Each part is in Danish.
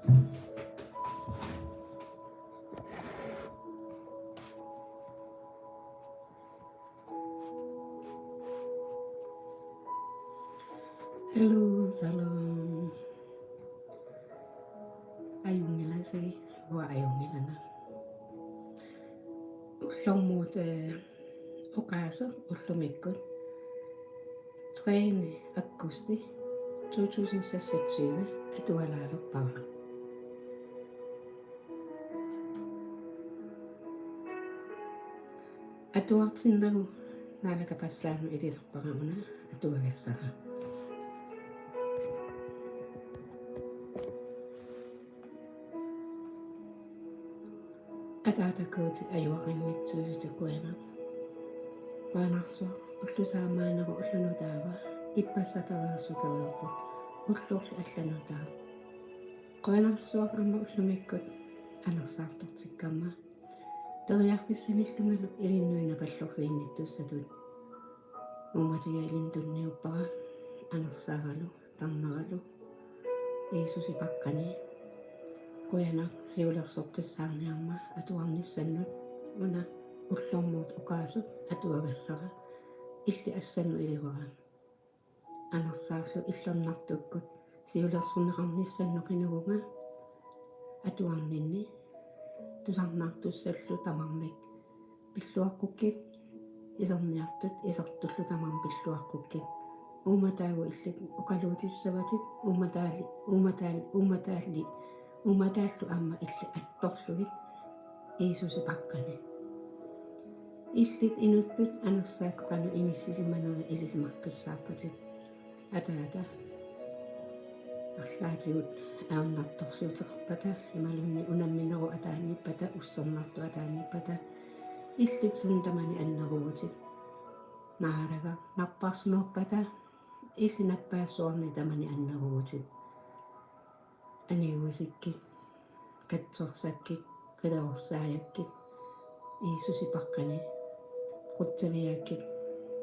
Hello, salam. Ayungila si wa ayungila na. Ullomut okasa ullumikut. Træne augusti 2026 atualaluppaqa. Atuartinnagu naalakapassaanu ililerpaqamuna atuagassaqa. Ataatakuuti ajuaqanngitsuusitakuana. Paanarsuaq уллусаамаанеру уллунутаава иппассапераасупереерпут уллуурли алланутаа qoanarsuaq amma ullumikкут анерсаартортиккама периарписсаниллунгалу илиннуина паллорфиинниттуссатут уматигаилин тунниуппара анерсаагалу тарнералу иисуси паккани qoyanaq siulersoqqissаарниарма атуарниссаннут уна уллормуут укаасеq атуагассара илли ассанну иливара анерсаарлу иллернартуккут сиулерсунеқарниссанну қинугунга атуарнинни тусарнаартуссаллу тамармик пиллуаққуккит исерниартут исертуллу тамар пиллуаққуккит уматаагу иллит уқалуутиссаватит уматааллу амма илли атторлугит иисуси паккани иллит инуттут анерсааккоқану иниссисиманери илисимаққиссаарпатит атаата арлаатигут аернарторсуутеқарпата ималунни унамминеру атаанниппата уссернарту атаанниппата иллит сундамани аннеруутит наалага нарпарсимерпата илли наппаассуарни тамани аннеруутит аниуусиккит катсорсаккит қилаорсааяккит иисуси паққани quttamiakkit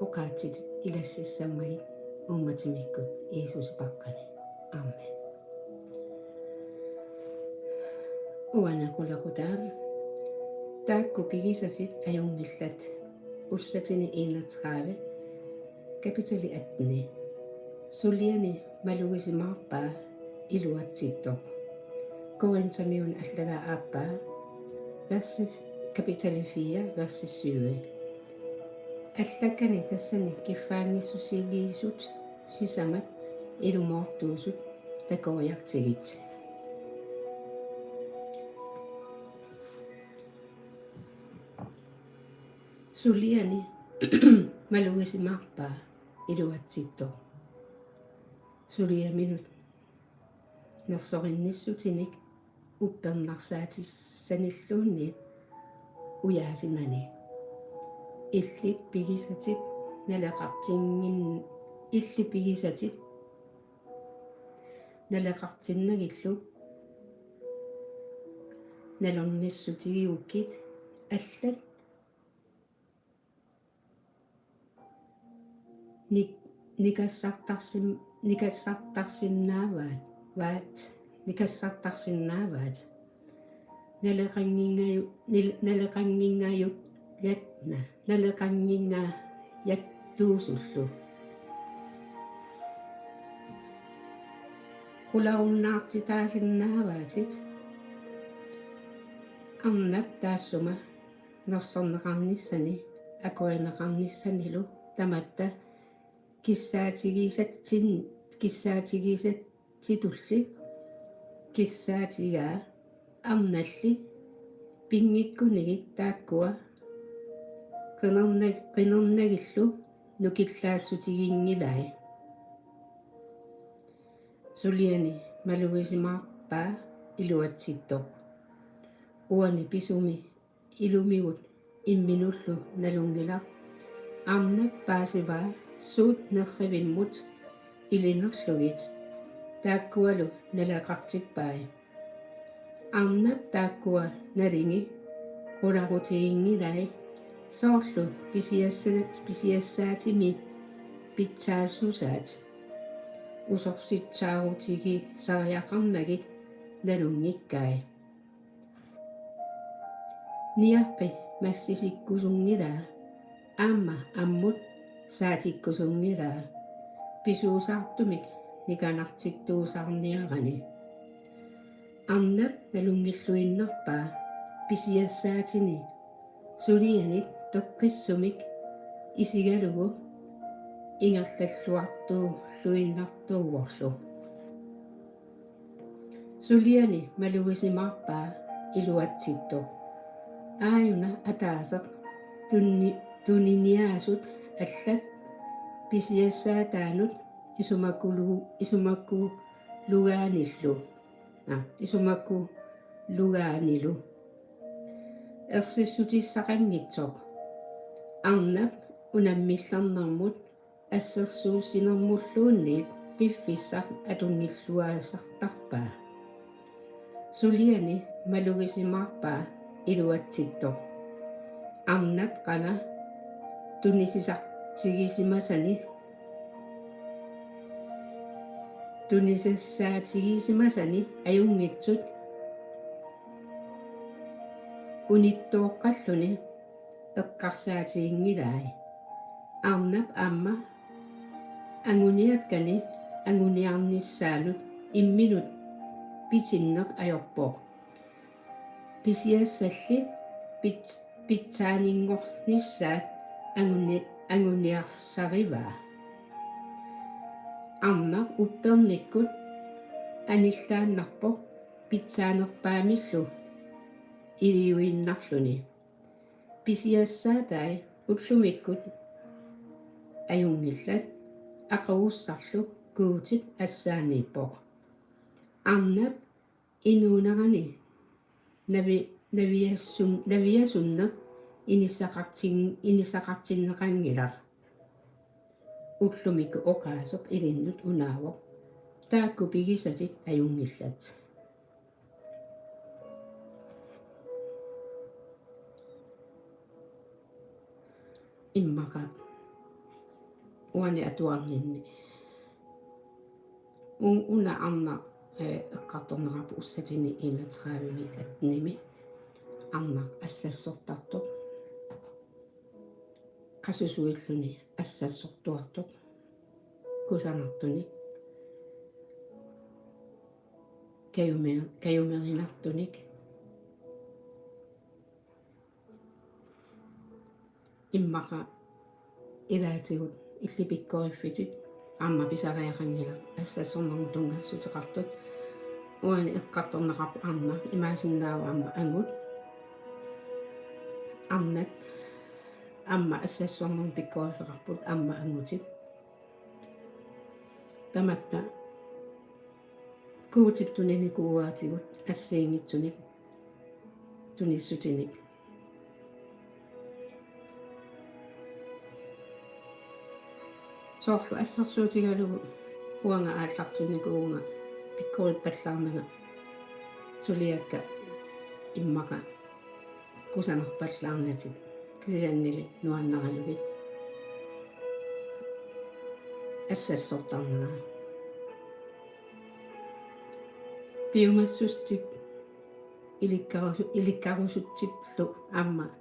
uqaatit ilassissammagit ummatimikkut iisusi paqqani aamen uana qulaqutaa taakku pigisasit ajungillat ussatini 31 kapitali 18 suliani malugisimaarpaa iluatsittoq korintamiun allagaa aappaa versi kapitali 4 versi 7 allakani tassani kiffaangissusiiliisut sisamat ilumortuusut takoriartigit suliani malugisimaarpaa iluatsittoq suliaminut nersorinissutinik uppernarsaatissanilluunniit uyaasinani illi pigisatit naleqartinnagillu nalornissutigiukkit allat nikassartarsinnaavaat naleqanngingayut yatna naleqanngingayattuusullu qularunnaarsitaasinnaaavaatit arnap taassuma nersorneqarnissani akuaneqarnissanilu tamatta kissaatigисатситулли киссаатигаа арналли пингиккунигит тааккуа qinernagillu nukillaassutigiingilai suliani malugisimaarpaa iluatsittoq uani pisumi ilumigut imminullu nalungilaq arnap paasivaa suut nerrivimmut ilinerlugit taakkualu nalaqartippai arnap taakkua nalingi qulaqutigiingilai soorlu pisiassaatimi pitsaassusaat usorsitsaaruutigi sariaqarnagit nalungikkai niaqqi massisikkusungidaa aamma ammut saatikkusungidaa pisuusaartumik nikanartittuusarniarani arnap nalungilluinnerpaa pisiassaatini sulianik peqqissumik isigalugu ingerlalluartuu luinnartuuvorlu suliani malugisimarpaa iluatsittuq aayuna ataaseq tuniniaasut allat pisiassaataanut isumakku lugaanilu ersissutissaqanngitsoq arnap unammillarnermut ассерсууссинермуллуунниит пиффиссар атунгиллуаасартарпаа сулиани малугисимаарпаа илуатситтоқ арнап қана тунисассаатигисимасани аюнгитсут униттооққаллуни эққарсаатигингилаи арнап аама ангуниаккани ангуниарниссаанут имминут питиннеқ ajorpoq писиассалли питсаанингорнissaat ангуниарсариваа арнақ упперниккут аниллааннарпоқ питсаанерпаамиллу илиуиннарлуни писиассаатай уллумиккут аюнгиллат ақауссарлу куутит ассаанииппоқ арнап инуунерани навиасуннеқ инисақартиннеқангилар уллумикку оқаасоқ илиннут унаавоқ таакку пигисатит аюнгиллат иммақа уани атуарнинни уна арна эққарторнерапу уссатини илатраавими атними арна ассассортартоқ қасусуиллуни ассассортуартоқ кусанартуник каюмеринартуник иммақа илаатигут иллипиккориффитит аама писариақангила ассассорнерму тунгассутеқартут уани эққарторнеқарпу арна имаасиннаава аама ангут арнат аама ассассорнерму пиккорифеқарпут аама ангутит таматта куутип туниникууаатигут ассиингитсуник туниссутиник соорлу ассерсуутигалугу уанга ааллартинникуунга пиккорит паллаарнага сулиакка иммака кусанерпаллаарнатик кисианнили нуаннаралугит ассассортарнага пиумассустик иликкарусутсиплу аама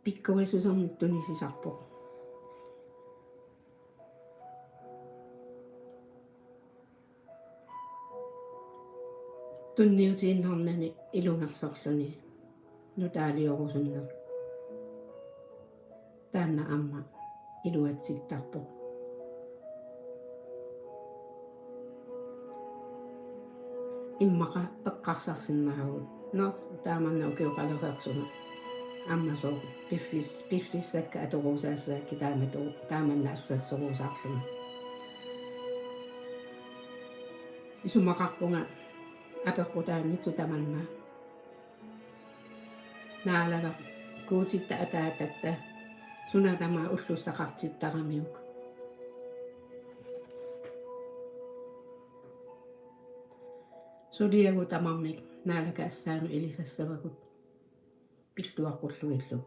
пиккорисусерник тунисисарпоқ тунниутииннарнани илунгарсорлуни нутаалиорусуннер таанна аама илуатситтарпоқ иммақа эққарсарсиннаагут но тааманна укиоқалереерсуна аммасоо пиффиссакка аторусаассаакки тааманна ассассоруусаарлуна исумақарпунга апеққутааннитсу таманна наалага куутитта атаататта сунатама уллуссақартиттарамиук сулиагу тамармик наалага ассаану илисассавагут пиллуаққуллуиллу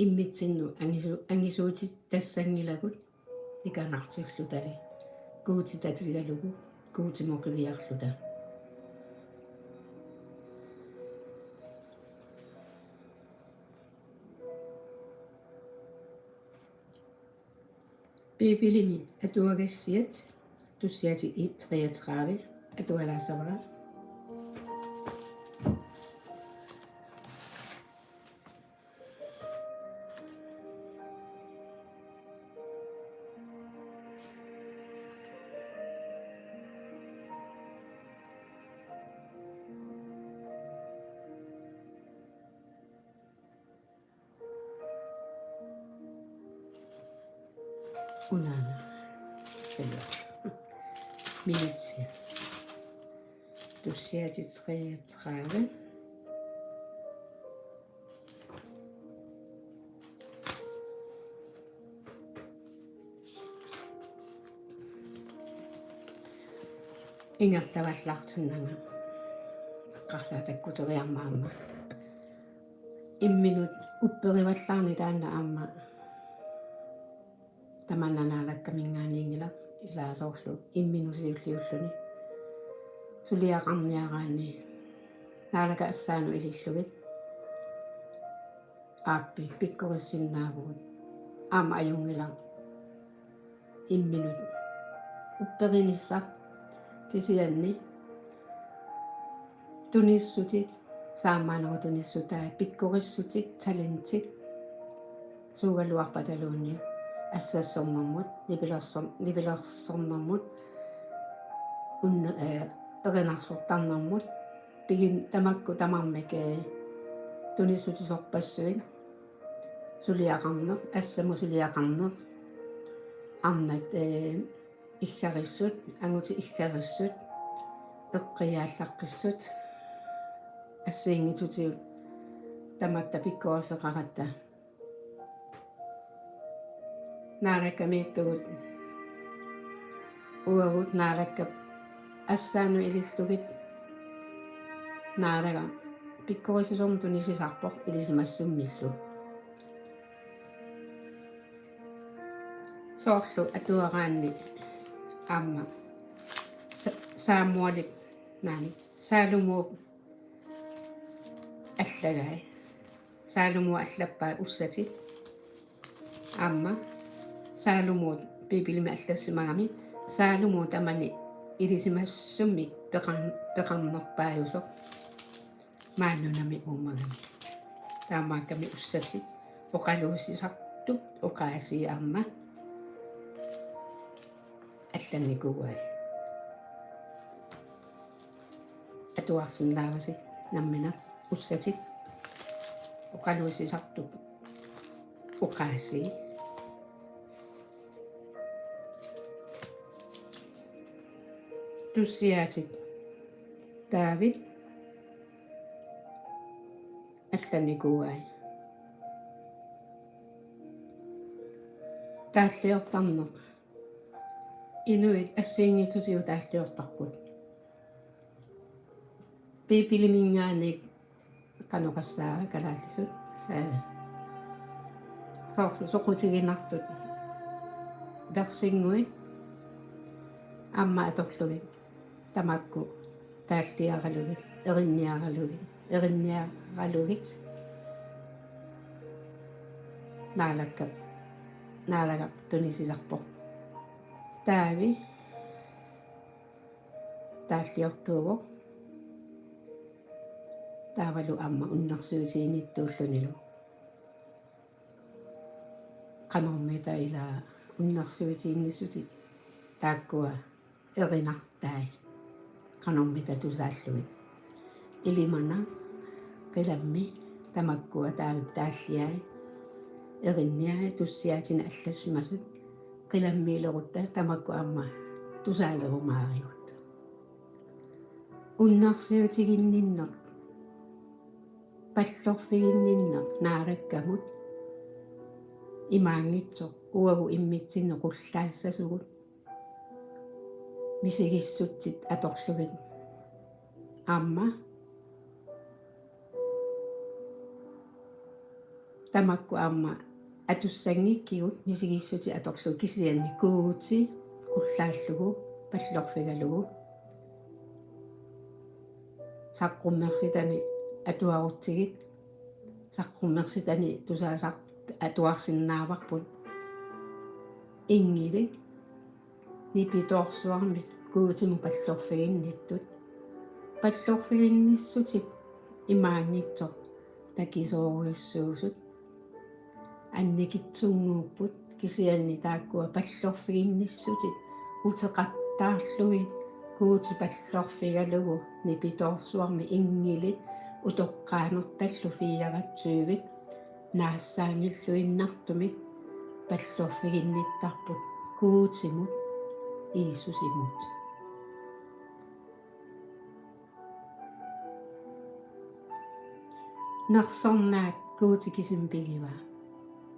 иммитсинну ангисуутит тассангилагут иканартиллу тали куутитатигалугу kuutimoqiviarluta Bibelimi atuagassiat tussiati 33 atualaasavara unana minutsia tussiati 33 ingertavallartinnanga qarsaatakkuteriarmaamma imminut upperivallarni taanna aamma tamannanaalakkamingaaniingila ilaasoorlu imminusiulliulluni suliaqarniaraanni naalaka assaanu ilillugit aappi pikkorissinnaavut aama ajungila imminut upperinissaq kisianni tunissutit saammaanero tunissutaa pikkorissutit talentit suugaluarpataluunni ассассорнэрмут нипилерсорнэрмут унна эринарсортарнэрмут пигин тамакку тамармик туниссутисорпассуик сулиақарнер ассаму сулиақарнер арнат иггариссут ангути иггариссут эққиааллаққиссут ассиингитутиут таматта пиккуарфеқаратта naarakamiittugут уагут наараккап ассаану илиллугит наарага пиккорисусорм тунисисарпор илисимассуммиллу соорлу атуараанни аама саамуалик наани саалумуу аллагай саалумуу аллаппаа уссати аама saalumuut piipilimi allassimarami saalumuu tamani ilisimassummi peqarnerpaajusoq maannunami uumagami taamaakkami ussasi oqaluussisartut oqaasiaarma алланникугай атуарсиннааваси наммина уссатик oqaluussisartut oqaasi tussiaatit David алланникуай тааллиортарнеқ инуит ассиингитусиу тааллиортарпут пипилимингааник каноқассаа калааллисут хорлу соқутигинартут персингуи амма аторлугит тамакку тааллиаралугит эринниаралугит наалагап тунисисарпо таави тааллиортуувоқ таавалу амма уннэрсуутииниттууллунилу канормита ила уннэрсуутииннисути тааккуа эринартай канормита тусааллугит илимана қиламми тамаккуа таавип тааллиай эринниай туссиатина аллассимасут қиламмиилерутта тамакку амма тусаалерумаариут уннарсиутигинниннеқ паллорфигинниннеқ наараккамут имаангитсоқ уагу иммитсинне қуллаассасугут мисигиссутсит аторлугит амма тамакку амма атуссангиккигут мисигиссути аторлуг кисианни куугути қуллааллугу паллорфигалугу saqqummersitani atuarutsigit saqqummersitani tusaasaq atuarsinnaavaqput ingilit nipitorsuarmik kuutimu pallorfiginnittut pallorfiginnissut imaangitso takisooriussuusut annikitsunguupput kisianni taakkua pallorfiginnissutit uteqattaarlugit kuuti pallorfigalugu nipitorsuarmi ingilit utoqqaanertallu fiiaratsuugit naassaangilluinnartumik pallorfiginnittarput kuutimut iisusimut narsornaat kuutikisimpigiva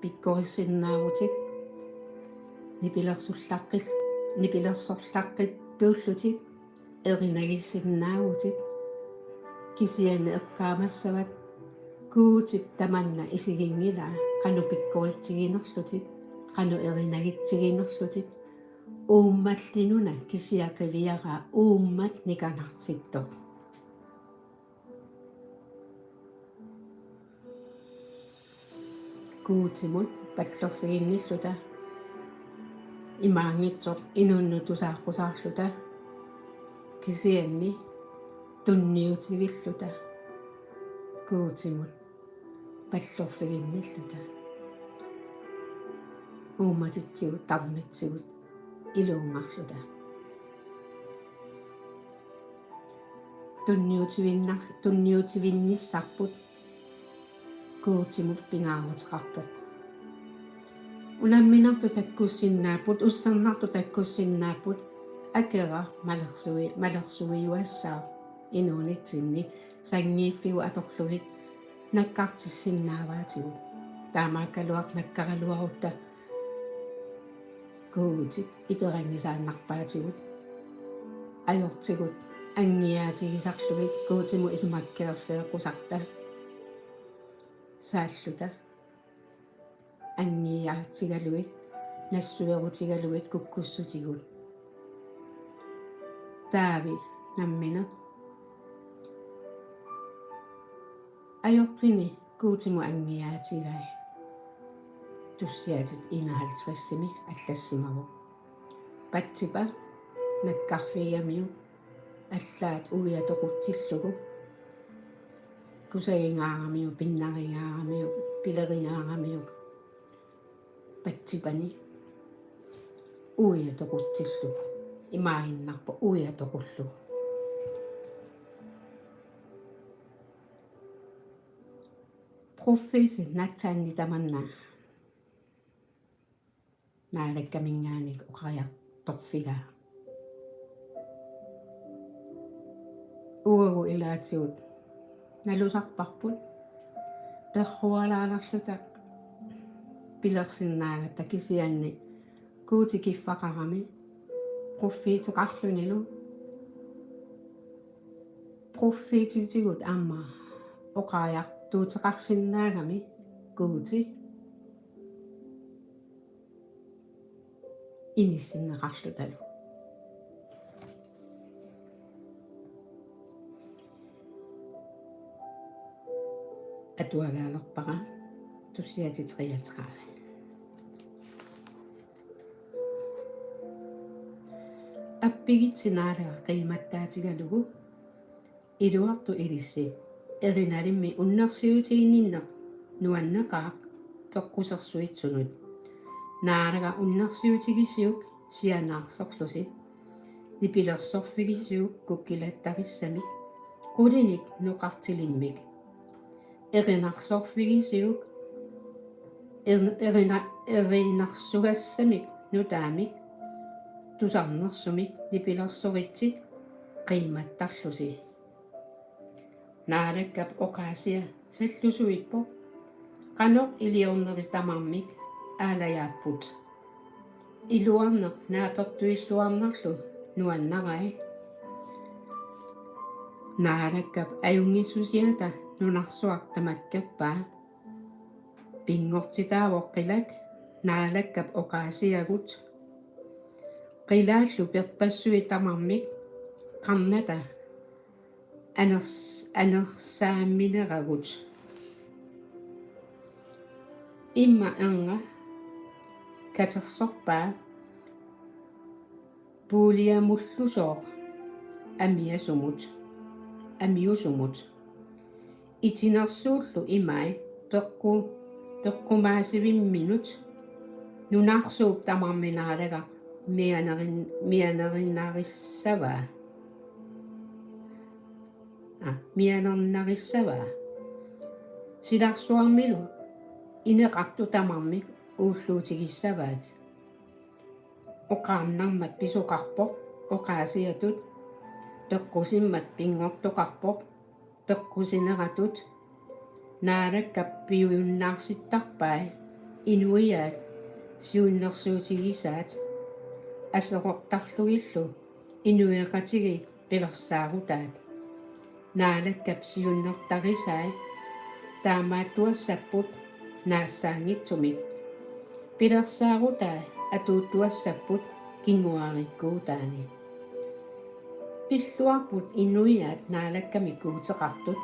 pikkorissinnaautik nipilersorlaqqit erinagissinnaautit kisianni eqqaamassavat kuutip tamanna isigingilaa qanu pikkoritiginerlutit qanu erinagitsiginerlutit uummallinuna kisiaqiviaraa uummat nikanartittoq kuutimut pallorfiginnilluta imaangitsoq inunnutusaaqqusaarluta kisianni tunniutivilluta kuutimut pallorfiginnilluta uumatitsigut tarmitsigut iluungarluta tunniutivinnissarput kuutimut pingaaruteqarpoq unamminartu takkussinnaaput ussarnartu takkussinnaaput akera malersuiuassaa inuunitsinni sangiiffigu atorlugit nakkaartissinnaavaatigut taamaakkaluaq nakkaraluarutta kuutit iperangisaannarpaatigut ajortigut angiaatigisarlugit kuutimu isumakkererfeequsarta saalluta angiaatigaluit nassuerutigaluit kukkussutigut taavi nammina ajortini kuutimu angiaatigai tussiatit 51 аллассимагу патсипа наккарфигамиу аллаат уиатоқутсиллугу кусагингаарамиу пиннаригаарамиу пилерингаарамиу патсипани уиатоқутсиллугу имаагиннарпа уиатоқуллугу проффиси натсаанни таманна наалаккамингааник оқариарторфигаа угу илаатиут налусарпарпут перруалаалерлута пилерсиннаагатта кисианни куутикиффақарами проффиитеқарлунилу проффиититигут аама оқариартуутеқарсиннаагами куути иниссиннеқарлуталу атуагаалерпара туссиатитриатраава аппигитсинаалера қиматтаатигалугу илуарту илисси эриналимми уннерсиутигинниннер нуаннеқаақ пеққусерсуитсунут наалага уннерсиутигисиук сианаарсорлуси нипилерсорфигисиук куккилаттариссамик qulиник нуқартилиммик эринарсорфигисиук эринарсугассамик нутаамик тусарнерсумик нипилерсоритсик qimаттарлуси наалаккап оқаасиа саллусуиппо qanoq илиорнери тамармик аалаяаппут илуарнеқ наапертуиллуарнерлу нуаннарай наалаккап аюнгиссусиата нунарсуар тамаккаппаа пингортитаавоққилак наалаккап оқаасиагут қилааллу перпассуи тамармик қарната anersaammineragut imma anga katersorpaa puuliamullusooq amiusumut itinersuullu imai peqqumaasivimminut nunarsuup tamarminaalaga mianernarissavaa silarsuarmilu ineqartu tamarmik uulluutigissavaat oqaarnarmat pisuqarpoq oqaasiatut peqqusimmat pingortoqarpoq peqqusineratut naalakkappiuyunnaarsitarpai inuiaat siunnersuutigisaat assoqortarlugillu inuiqatigit pilersaarutaat naalakkap siunnertarisai taamaattuassapput naassaangitsumik pilersaarutaa atuuttuassapput kinguarikkuutaani pilluarput inuiaat naalakkamikkuuteqartut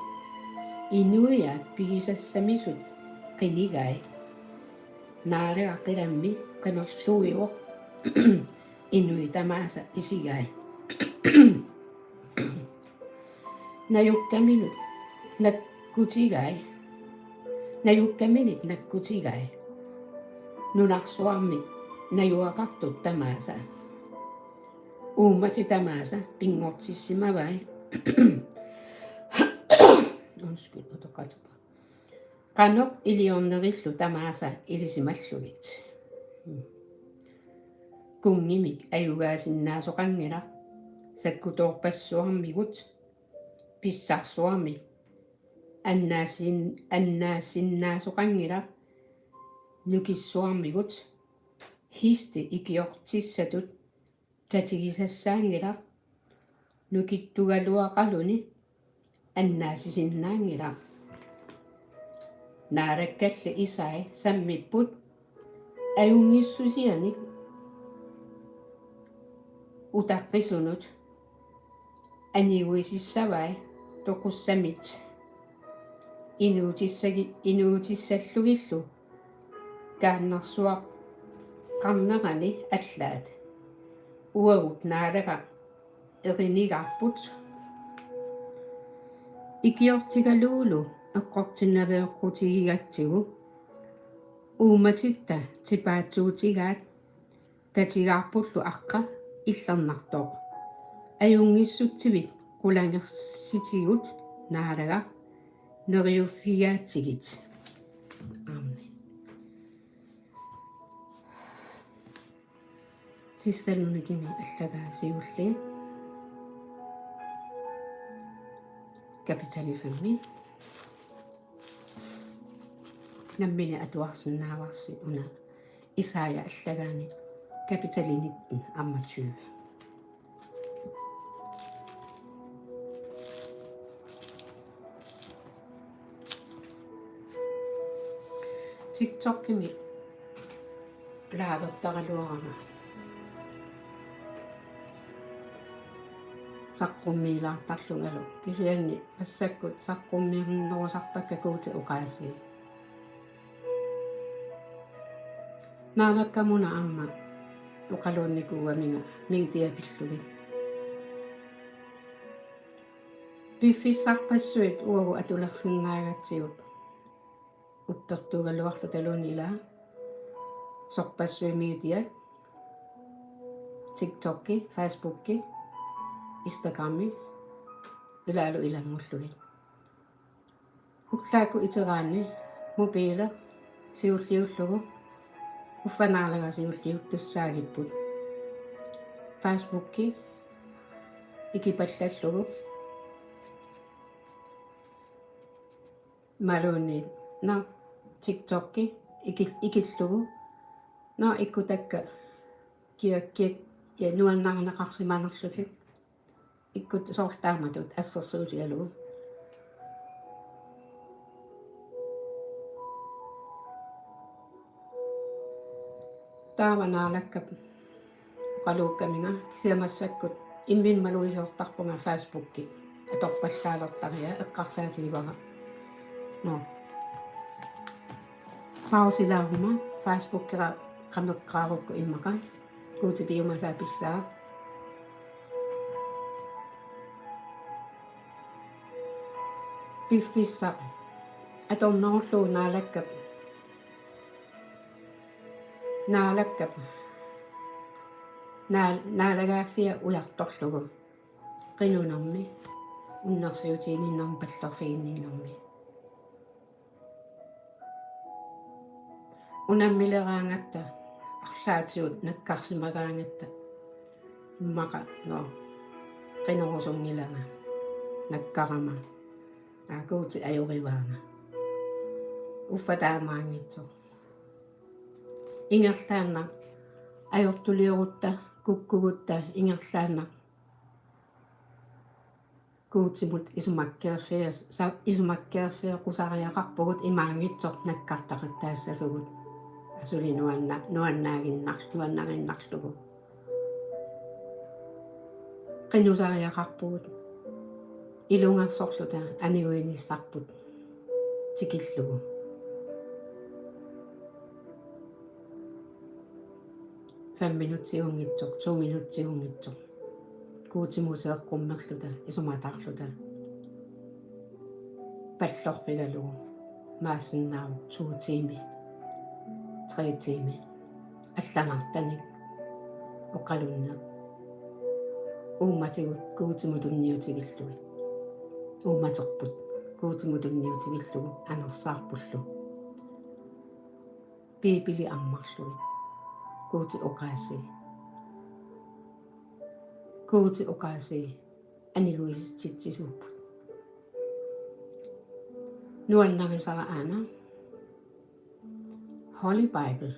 inuiaat pigisassamisut qinigai naaleqqilammi qimerluuiuq inui tamaasa isigai najukkaminut nakkutigai nunarsuarmit najuaqartut tamaasa uumati tamaasa pingortissimavai qanoq iliornerillu tamaasa ilisimmallugit kungimik ayugaasinnaasuqangilaq sakkutoorpassuarmigut pissarsuarmik annaasinnaasuqangilaq nukissuarmigut histi ikiortissatut tatigisassaangilaq nukittugaluaqaluni annaasisinnaangilaq naalakkalli isai sammipput ajungissusianik utaqqisunut aniguisissavai toqussamit inuutissallugillu kaannersuaq qarnerani allaat uagut naalaqa erinigarput ikiortigaluulu eqqortinnaveeqqutigigatsigu uumatitta tipaatsuutigaat tatigaarpullu aqqa иллернартоq ajungissutsivit qulangersitigut naalaga neriuffigaatsigit aamen tissalunigimi allagaasiulli kapitalifammi nammini atuarsinnaavарси una isaaya allagaani kapitalinitten ammatyve TikTok-kimi laavertaraluarama saqqummiilaartarlugalu kisianni passakkut saqqummiarnerusarpakkakuuti uqaasi naanakkamuna amma uqaluunnikuuamiga migitiapillugit piffissarpassuit uagu atulersinnaagatsigut uppertugaluarlu taluunila sorpassuimigitiat TikTokki Facebookki Instagrammi ilaalu ilangullugi ullaaku iteraanni mobiile siulliullugu uffanaarlagasiulliut tussaagipput Facebookki ikipallallugu maluunniit no TikTokki ikillugu no ikkutakka kiakkiak ja nuannarnaqarsimanerlutik ikkut soortaamatut assersuutigalugu taavanaalakkap qaluukkaminga kisiamassakkut imminmaluisoortarpunga Facebookki аторпаллаалертариа эққарсаатиливара но фаусилаарума фейсбуккера qamеqqaarukku иммака куутипиумасаа писсаа пиффисса аторнеруллуу наалаккап наалагааффиа уярторлугу qinunarmi уннерсиутиининнарм паллерфигинниннарми унаммилераангатта арлаатиут наккарсимагаангатта иммака но qinорусунгилага наккарама аакуути аюриваага уффатаамаангитсо ингерлаанна ajortuliorutta kukkugutta ingerlaanna kuutsimut isumakkeerfia qusariaqarpugut imaangitsoq nakkartaqattaassasugut asuli nuannaaginnarlugu qinusariaqarpugut ilungarsorluta aniguinissarput tikillugu 5 minuuttiungitsoq 2 minuuttiungitsoq kuutimuseeqqummerluta isumatarluta pallorpigalugu maassinnaaru 2 tiimi 3 tiimi алланартаник оқалуннеқ ууматигут kuutimutunniutigillugi ууматерпут kuutimutunniutigillugu анерсаарпуллу пипили аммарлуги kuuti oqaasi aniguisitsitsisuupput nuannarisara aana Holy Bible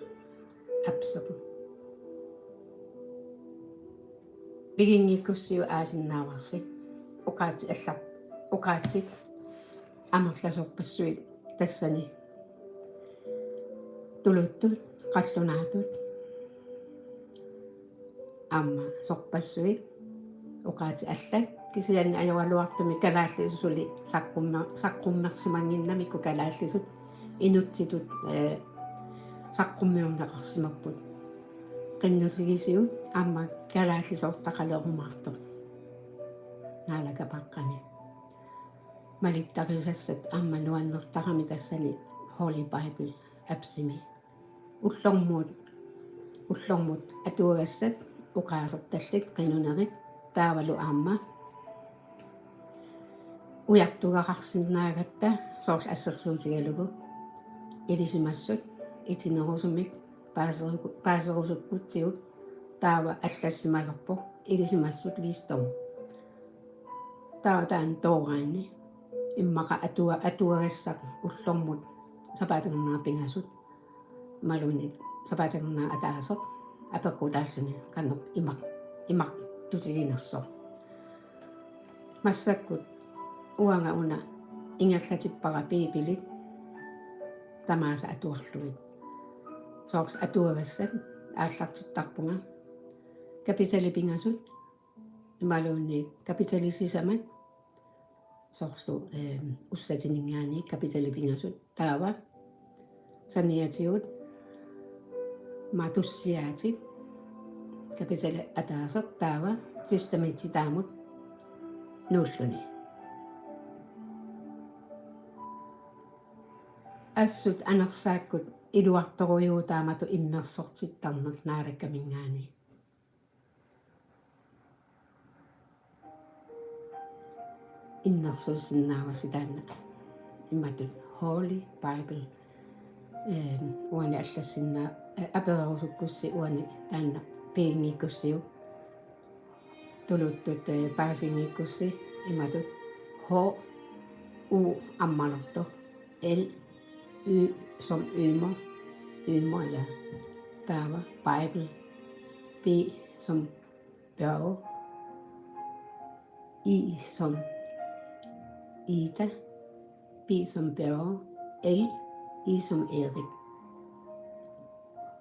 apsapu bigingikkussiu aasinnaavarssi oqaatsit amerlasorpassuit tassani tuluttut qallunaatut amma sorpassuit oqaati allak kisianni ajoaluartumi kalaallisuli saqqummersimanginnamikku kalaallisut inutsitut saqqummiornaqarsimapput qinnutigisiut amma kalaallisortaqalerumaartoq naalakapaqqani malittaqisassat amma nuannertarami tassani Holy Bible apsimi ullormut atuagassat uqaasertallik qinunerit taavalu aamma ujartugaqarsinnaagatta soorl assерsuutigalugu ilisimassut itinerusumik paaserusukkutsigut taava allassimalerpoq ilisimassut wisdom taan tooraanni immaqa atuagassaq ullormut sapaatangernaapingasut maluni sapaatangerna ataaseq apeqqutaalluni kanneq imaq tutiginersoq massakkut uanga una ingallatippaqa piipilit tamaasa atuarlugit soorl atuagassat aallartittarpunga kapitalipingasut imaluunni kapitalisisamat soorlu ussatiningaani kapitalipingasut taava saniatigut matussiaatit kapitali ataaseq taava systemitsitaamut nuulluni assut anersaakkut iluartorujuutaamatu immersortittarneq naalakkamingaani innersuusinnaavasi taanna immatut Holy Bible uani аллассиннаа аперерусуккусси уани таанна пиингиккуссиу тулуттут паасингиккусси иматут H U аммалерто L Y som ymer eller taava Bible B som bjerge I som Ida B som bjerge L I som Erik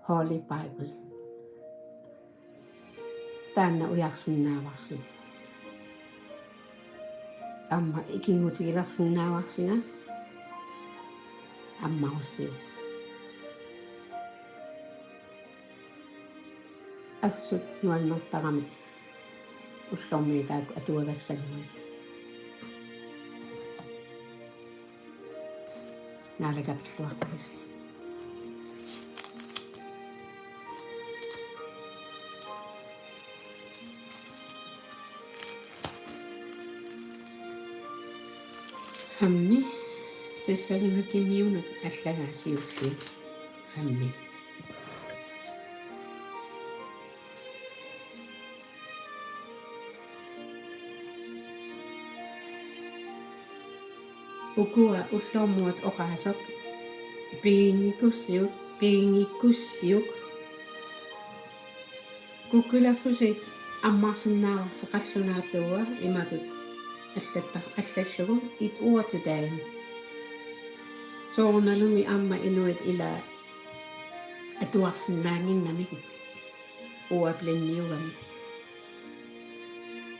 Holy Bible taanna ujarsinnaavarsi amma ikingutigilersinnaavarsina аммаруссиу ассут нуаннертарами уллормии таак атуагассагуи наалакапиллуарпулиси хамми сиссалунакимиунут аллагаасиулли хамми укуа уллормуат оқаасеқ пиингиккуссиук куккуларфуси аммарсиннааварсеқаллунаатууа иматут аллаллугу ит уатитаан соорналуми амма инуит ила атуарсинаангиннамигу уапланниугами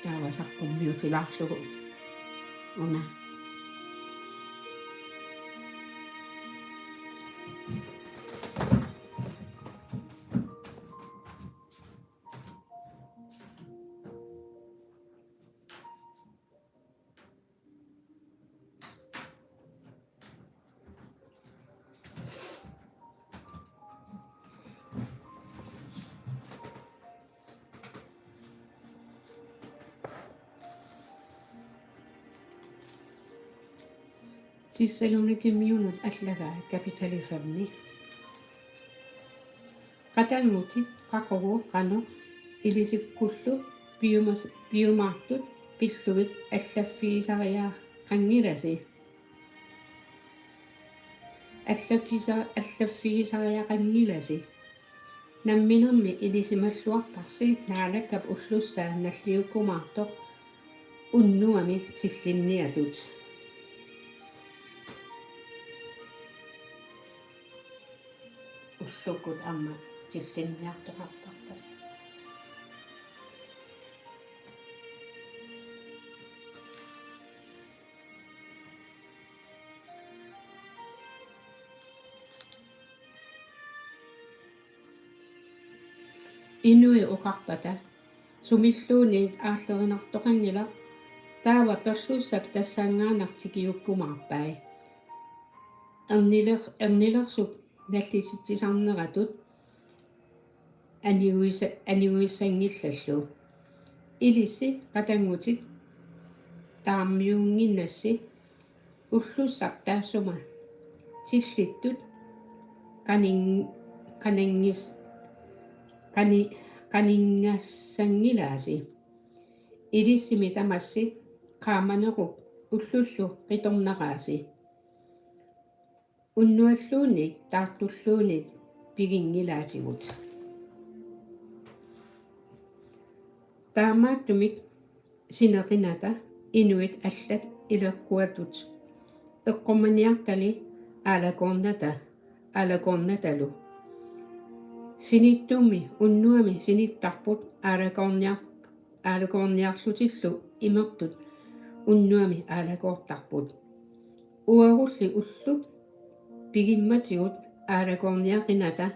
таавасаққуммиутилаарлугу уна тиссалунакимиунут аллагаа капиталифамми qatangmutit qaqogu qanu ilisukkullu piumaartut pillugit allaffiisariaa qangilasi allaffiisariaa qangilasi namminermi ilisimalluarparsi naalakkap ullussaa nalliukkumaartoq unnuami tillinniatut ullukut amma tillinniartoqartarpa inui uqarpata sumilluuni aarlerinartoqangila taava perlussap tassaangaanartikiukkumaarpai ernilersuk nallititsisarneratut aniguissangillallu ilissi qatangutit taarmiunginnassi ullussaq taassuma tillittut qaningassangilaasi ilissimi tamassi qaamanerup ullullu qitornaqaasi unnualluunik taartulluunik pigingilaatigut taamaattumik sineqinata inuit allat ileqquatut eqqumaniartali alakornatalu sinittummi unnuami sinittarput alakorniarlutillu imertut unnuami alakoortarput uagulli ullup pigimmatigut alakorniaqinata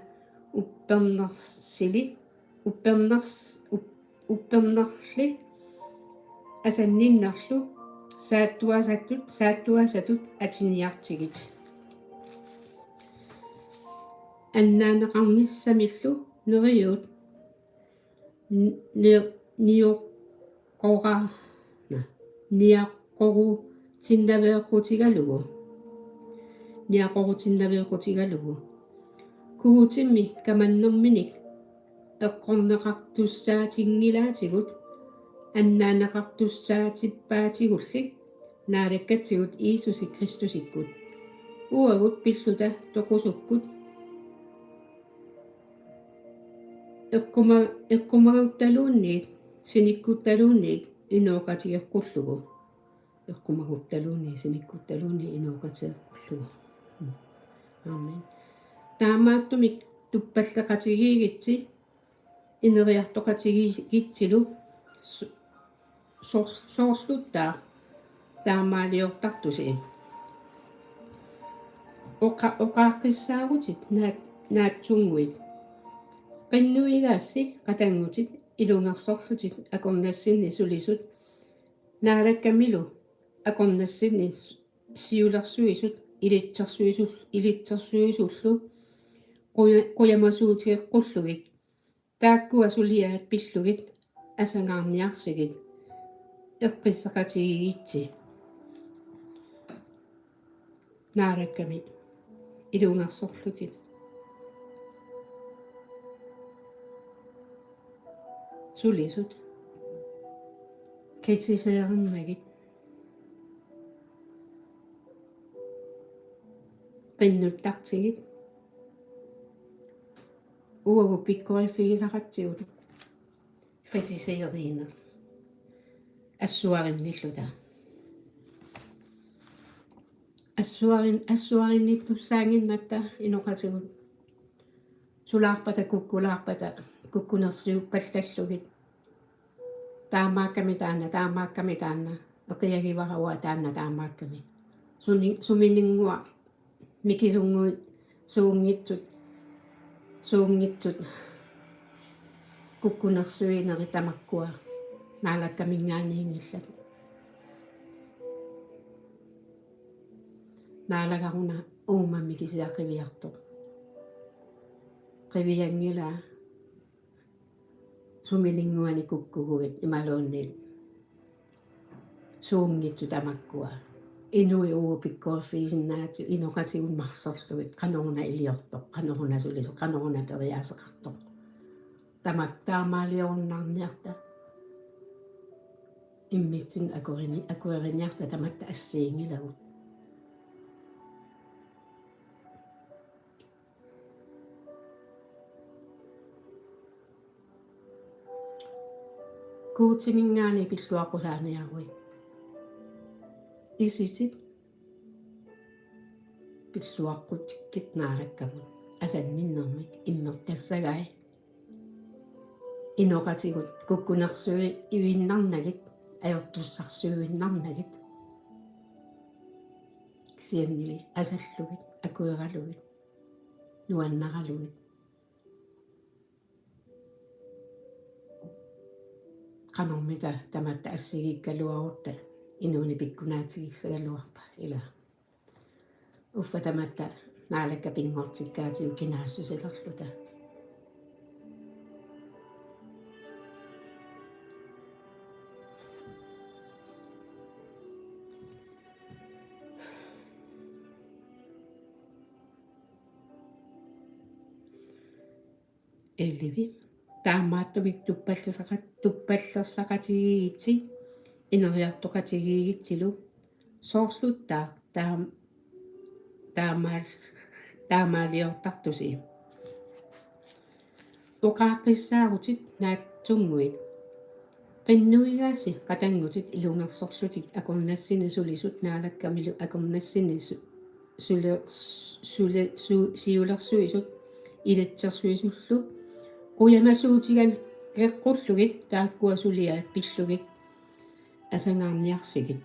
uppernerli asanninnerlu saattuasatut atiniartigit annaaneqarnissamillu neriut niaqorutinnaveequtigalugu kuutimmi kamannerminik eqqorneqartussaatingilaatigut annaaneqartussaatippaatигуллик наалаккатсигут иисуси кристусиккут уагут пиллута тоқусуккут eqqumaguttalуунниит синиккутталуунниит инооқатигеққуллугу eqqumaguttalуунни синиккутталуунни инооқатигеққуллугу аамен таамааттумик туппаллеқатигиигитси инериартоқатигигитсилу соорлуттаа таамаалиортартуси оқааққиссаагутит наатсунгуит qinnuigaassi qatangуtit ilungersorlуtit акорнассинни сулисут наалаккамилу акорнассинни сиулерсуисут илитсерсуисуллу quямасуутиэққуллугит тааккуа сулиаат пиллугит асангаарниарсигит эққиссақатигигитси наалакками илунгерсорлутит сулисут критисеернагит qinnuttартигит уагу пиккорифигисақатсиут критисеериинер ассуаринниллута ассуаринниттуссаангиннатта иноқатигут сулаарпата куккулаарпата куккунерсиуппаллаллугит таамаакками таана эқиагиварауа таамаакками суминингуа микисунгуит суунгитсут куккунерсуинери тамаккуа наалаккамингааниингиллат наалагаруна уумамми кисиақивиартоқ қивиангила сумилингуани куккугугит ималуунниит суунгитсу тамаккуа инуи уупиккорфиисиннаати иноқатигун марсерлугит каноруна илиортоқ каноруна сулисо каноруна периаасеқартоқ таматтаамаалиорнарниарта иммитсин акуэриниарта таматта ассиингилагут куутимингаани пиллуаққусааниаруит иситит пиллуаққутиккит наалаккамут асанниннэрмик иммертассагай иноқатигут куккунерсуи ивиннарнагит аёртуссарсуивиннарнагит кисианнили асаллугит акуералугит нуаннаралугит qanormita tamatta assigiikkaluarutta inuuni pikkunaatigiссагалуарпа ила уффа таматта наалакка пингортиккаатиу кинаассусилерлута элливи таамааттумик туппаллерсақатигиитси инериартоқатигиитсилу соорлуттаа таамаалиортартуси оқааққиссаагутит наатсунгуит qinnuigaassi qatanggutit ilungersorlutik akornassini sulisut naalakkamilу akornassini siulersuisut ilitsersuisullu quямасуутиган эққуллугит тааккуа сулиаат пиллугит асангаарниарсигит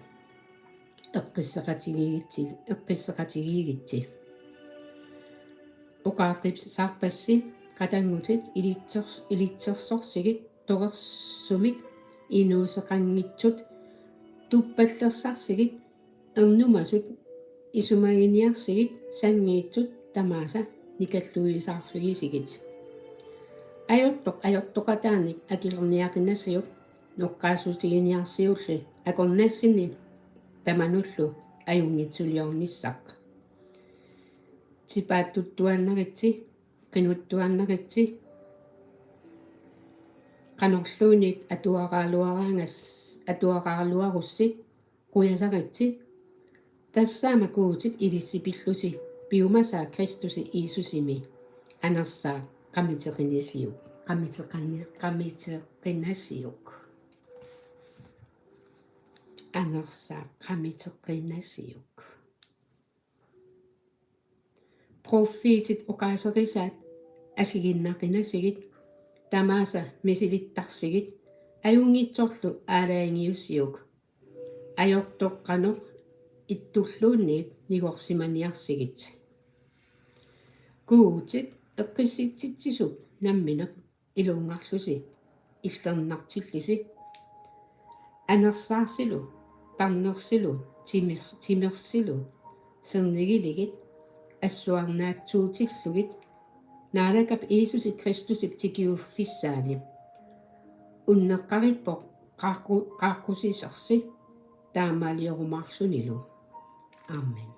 эққиссақатигигитси оқаартипсаарпасси qatanggutit илитсерсорсигит тоқерсумик инуусеқангитсут туппаллерсарсигит эрнумасут исумагиниарсигит сангиитсут тамааса никаллуисаарфигисигит ajortoqataanik akilерниақиннасиук ноққаасутигиниарсиулли акорнассини тамануллу аюнгитсулиорниссақ типааттуттуаннагитси qinuttuannagitsi qanorluunit atuaqaaluarussi quyasaritsi tassaama kuutit ilissipillusi piumasaa Kristusi Iisusimi anersaa qamiteqinisiuk qamiteqinasiuk anersaa qamiteqinasiuk profeetit oqaaserisaat asiginnaqinasigit tamaasa misilittarsigit ajungitsorlu aalaangiussiuk ajortoqqanoq ittulluunniit nigorsimaniarsigit kuutit eqqissitsitsisup nammineq iluungarlusi иллернартиллиси анерсаарсилу тарнерсилу тимерсилу сернигилигит ассуарнаатсуутиллугит наалакап иисуси кристусип тикиуффиссаани уннеққариппоқ qaaqqusisersi таамаалиорумаарлунилу аамен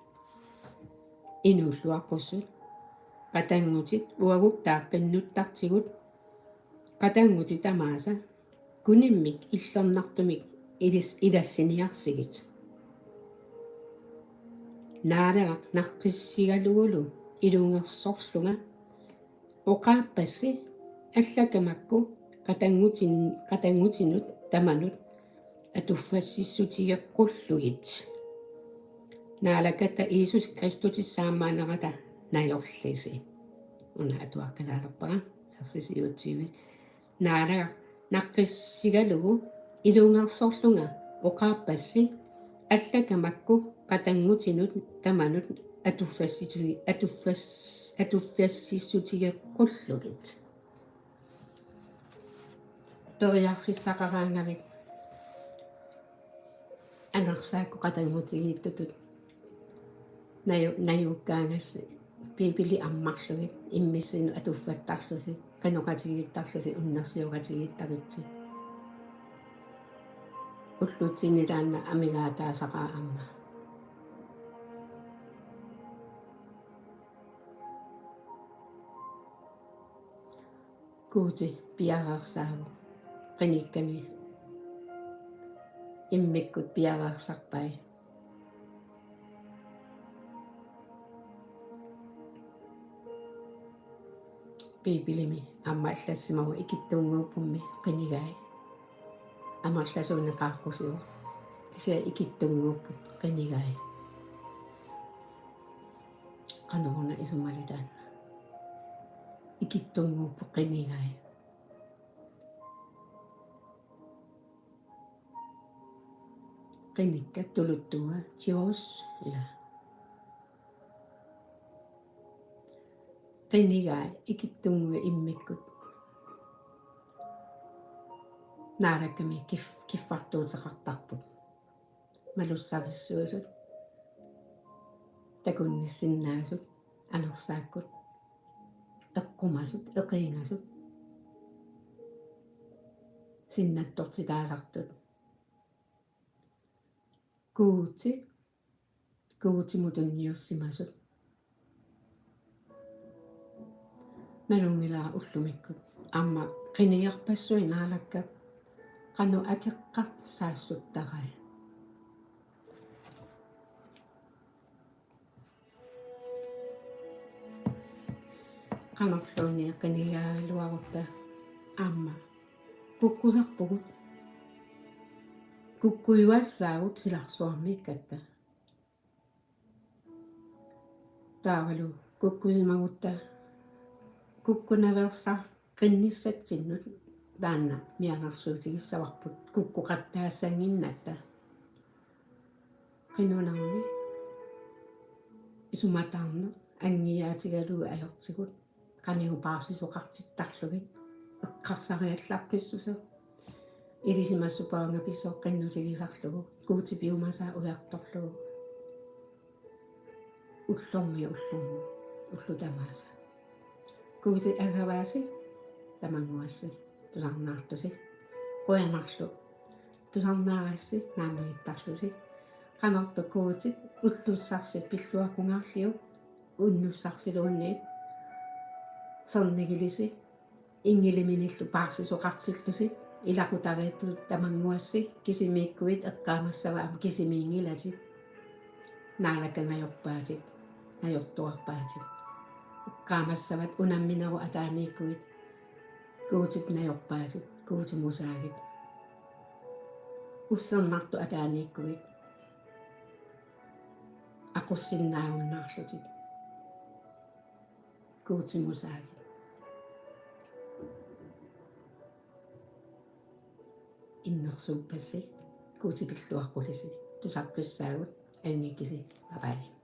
инууллуаққуссут qatangутит уагук тааққиннуттартигут qatangути тамааса куниммик иллернартумик илассиниарсигит наалерақ наққиссигалугулу илунгерсорлунга оқааппасси аллакамакку qatangутинут таманут атуффассиссутигеққуллугит наалаката иисус кристутиссаамаанерата наёрллиси уна атуаққалаалерпара ерсисиутсиуи наалерақ наққиссигалугу илунгерсорлунга оқааппасси аллакамакку qatangутинут таманут атуффассиссутигеққуллугит ториарфиссақараангавит анерсаакку qatangутигииттутут наюуккаагасси пипили аммарлугит иммиссину атуффаттарлуси каноқатигииттарлуси уннерсиоқатигииттавитси уллутсинилаанна амигаатаасақаа амма куути пиараарсааву qinikkami иммиккут пиараарсарпай пипилими аммааллассимагу икиттунгууппумми qinigай амерласуунеқарқусиу кися икиттунгууппут qinigай канорна исумалитаанна икиттунгууппу qinigай qinikka tuluttuga Dios ila qinigay ikittunguga immikkut naarakami kiffartuuteqartarput malussarissuusut takunnissinnaasut anersaakkut eqqumasut eqiingasut sinnattortitaasartut kuutimutunniussimasut nalungilaa ullumikkut amma qiniarpassui naalakka qanu akeqqa saassuttarai qanorluunni qinigaaluarutta amma kukkusarpugut kukkuiwassaagut silarsuarmiikkatta taavalu kukkusimagutta kukkunaversar qinnissatsinut taanna mianarsuutigissavарput kukkuqattaassanginnatta qinunarmi isumataarne angiaatigalugu ajortigut qaniupaarsisoqartittarlugit eqqarsariallarpissusa ilisimassupaanga pissoqqinnusigisarlugu kuutipiumasaa ujartorlugu ullutamaasa kuuti asavaasi tamanguassi tusarnaartusi qoyanarlu tusarnaarassi naamigittarlusi qanortu kuutit ullussarsi pilluakungaarliu unnussarsiluunniit sernigilisi ingiliminillu paarsisoqartillusi ilaqutariittut tamanguassi kisimiikkuit eqqaamassavaam kisimiingilati naalakanajorpaatit najortuarpaatit eqqaamassavat unammineru ataaniikkuit kuutit najorpaatit kuutimusaagit ussernartu ataaniikkuit aqussinnaarunnaarlutit kuutimusaagit innersuuppassi kuutipilluaqqulisi 또 잡끝 싸고 애니끼리 바바리